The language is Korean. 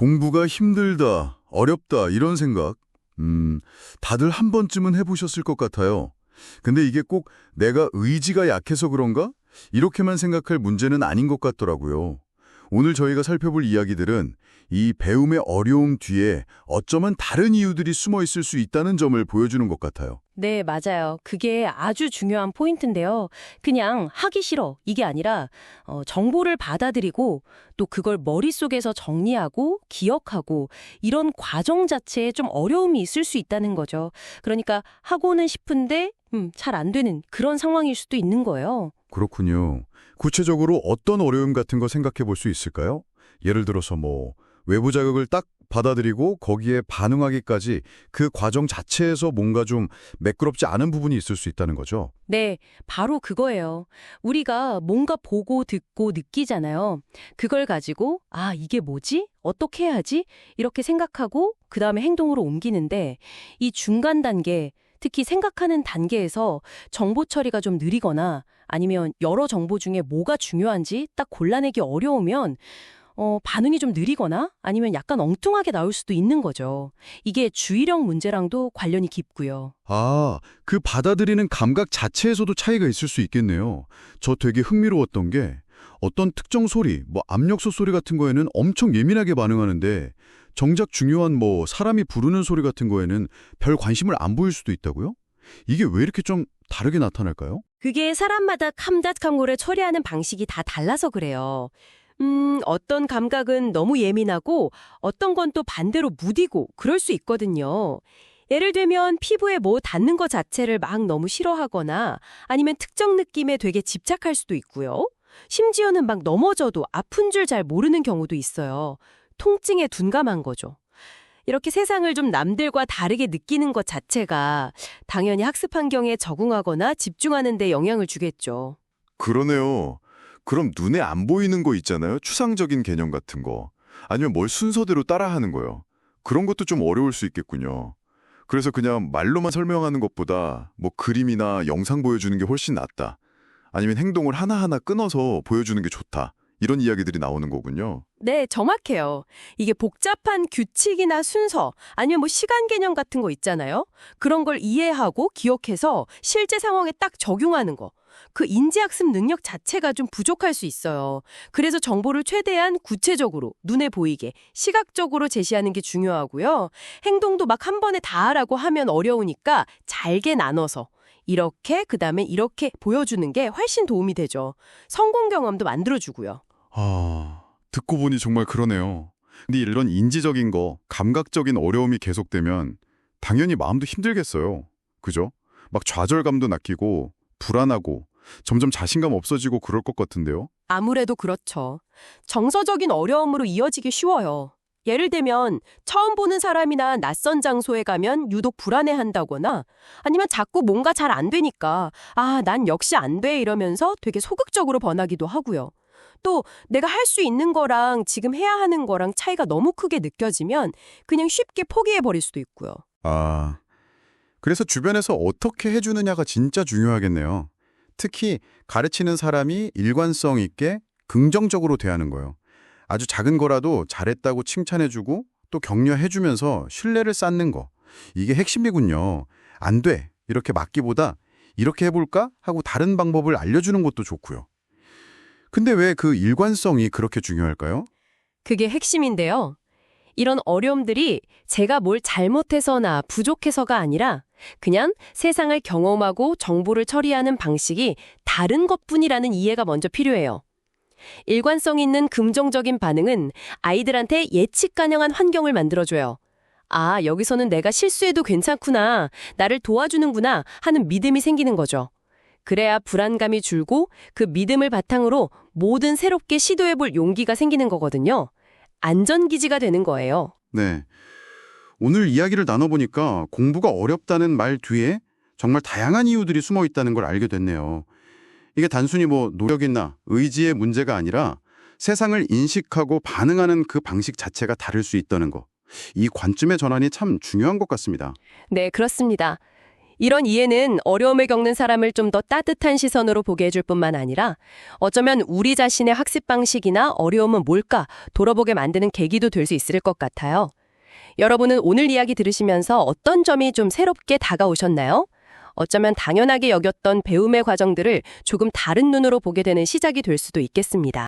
공부가 힘들다, 어렵다, 이런 생각. 다들 한 번쯤은 해보셨을 것 같아요. 근데 이게 꼭 내가 의지가 약해서 그런가? 이렇게만 생각할 문제는 아닌 것 같더라고요. 오늘 저희가 살펴볼 이야기들은 이 배움의 어려움 뒤에 어쩌면 다른 이유들이 숨어 있을 수 있다는 점을 보여주는 것 같아요. 네, 맞아요. 그게 아주 중요한 포인트인데요. 그냥 하기 싫어 이게 아니라 정보를 받아들이고 또 그걸 머릿속에서 정리하고 기억하고 이런 과정 자체에 좀 어려움이 있을 수 있다는 거죠. 그러니까 하고는 싶은데 잘 안 되는 그런 상황일 수도 있는 거예요. 그렇군요. 구체적으로 어떤 어려움 같은 거 생각해 볼 수 있을까요? 예를 들어서 외부 자극을 딱 받아들이고 거기에 반응하기까지 그 과정 자체에서 뭔가 좀 매끄럽지 않은 부분이 있을 수 있다는 거죠. 네, 바로 그거예요. 우리가 뭔가 보고 듣고 느끼잖아요. 그걸 가지고 이게 뭐지? 어떻게 해야지? 이렇게 생각하고 그다음에 행동으로 옮기는데 이 중간 단계, 특히 생각하는 단계에서 정보 처리가 좀 느리거나 아니면 여러 정보 중에 뭐가 중요한지 딱 골라내기 어려우면 반응이 좀 느리거나 아니면 약간 엉뚱하게 나올 수도 있는 거죠. 이게 주의력 문제랑도 관련이 깊고요. 그 받아들이는 감각 자체에서도 차이가 있을 수 있겠네요. 저 되게 흥미로웠던 게 어떤 특정 소리, 압력솥 소리 같은 거에는 엄청 예민하게 반응하는데 정작 중요한 사람이 부르는 소리 같은 거에는 별 관심을 안 보일 수도 있다고요? 이게 왜 이렇게 좀 다르게 나타날까요? 그게 사람마다 감각감고를 처리하는 방식이 다 달라서 그래요. 어떤 감각은 너무 예민하고 어떤 건 또 반대로 무디고 그럴 수 있거든요. 예를 들면 피부에 뭐 닿는 것 자체를 막 너무 싫어하거나 아니면 특정 느낌에 되게 집착할 수도 있고요. 심지어는 막 넘어져도 아픈 줄 잘 모르는 경우도 있어요. 통증에 둔감한 거죠. 이렇게 세상을 좀 남들과 다르게 느끼는 것 자체가 당연히 학습 환경에 적응하거나 집중하는 데 영향을 주겠죠. 그러네요. 그럼 눈에 안 보이는 거 있잖아요. 추상적인 개념 같은 거. 아니면 뭘 순서대로 따라하는 거요. 그런 것도 좀 어려울 수 있겠군요. 그래서 그냥 말로만 설명하는 것보다 그림이나 영상 보여주는 게 훨씬 낫다. 아니면 행동을 하나하나 끊어서 보여주는 게 좋다. 이런 이야기들이 나오는 거군요. 네, 정확해요. 이게 복잡한 규칙이나 순서, 아니면 시간 개념 같은 거 있잖아요. 그런 걸 이해하고 기억해서 실제 상황에 딱 적용하는 거. 그 인지학습 능력 자체가 좀 부족할 수 있어요. 그래서 정보를 최대한 구체적으로, 눈에 보이게, 시각적으로 제시하는 게 중요하고요. 행동도 막 한 번에 다 하라고 하면 어려우니까 잘게 나눠서 이렇게, 그다음에 이렇게 보여주는 게 훨씬 도움이 되죠. 성공 경험도 만들어주고요. 듣고 보니 정말 그러네요. 근데 이런 인지적인 거, 감각적인 어려움이 계속되면 당연히 마음도 힘들겠어요. 그죠? 막 좌절감도 낚이고 불안하고 점점 자신감 없어지고 그럴 것 같은데요. 아무래도 그렇죠. 정서적인 어려움으로 이어지기 쉬워요. 예를 들면 처음 보는 사람이나 낯선 장소에 가면 유독 불안해한다거나 아니면 자꾸 뭔가 잘 안 되니까 난 역시 안 돼 이러면서 되게 소극적으로 변하기도 하고요. 또 내가 할 수 있는 거랑 지금 해야 하는 거랑 차이가 너무 크게 느껴지면 그냥 쉽게 포기해버릴 수도 있고요. 그래서 주변에서 어떻게 해주느냐가 진짜 중요하겠네요. 특히 가르치는 사람이 일관성 있게 긍정적으로 대하는 거예요. 아주 작은 거라도 잘했다고 칭찬해주고 또 격려해주면서 신뢰를 쌓는 거. 이게 핵심이군요. 안 돼. 이렇게 막기보다 이렇게 해볼까? 하고 다른 방법을 알려주는 것도 좋고요. 근데 왜 그 일관성이 그렇게 중요할까요? 그게 핵심인데요. 이런 어려움들이 제가 뭘 잘못해서나 부족해서가 아니라 그냥 세상을 경험하고 정보를 처리하는 방식이 다른 것뿐이라는 이해가 먼저 필요해요. 일관성 있는 긍정적인 반응은 아이들한테 예측 가능한 환경을 만들어줘요. 여기서는 내가 실수해도 괜찮구나, 나를 도와주는구나 하는 믿음이 생기는 거죠. 그래야 불안감이 줄고 그 믿음을 바탕으로 뭐든 새롭게 시도해볼 용기가 생기는 거거든요. 안전기지가 되는 거예요. 네. 오늘 이야기를 나눠보니까 공부가 어렵다는 말 뒤에 정말 다양한 이유들이 숨어 있다는 걸 알게 됐네요. 이게 단순히 노력이나 의지의 문제가 아니라 세상을 인식하고 반응하는 그 방식 자체가 다를 수 있다는 거. 이 관점의 전환이 참 중요한 것 같습니다. 네, 그렇습니다. 이런 이해는 어려움을 겪는 사람을 좀 더 따뜻한 시선으로 보게 해줄 뿐만 아니라 어쩌면 우리 자신의 학습 방식이나 어려움은 뭘까 돌아보게 만드는 계기도 될 수 있을 것 같아요. 여러분은 오늘 이야기 들으시면서 어떤 점이 좀 새롭게 다가오셨나요? 어쩌면 당연하게 여겼던 배움의 과정들을 조금 다른 눈으로 보게 되는 시작이 될 수도 있겠습니다.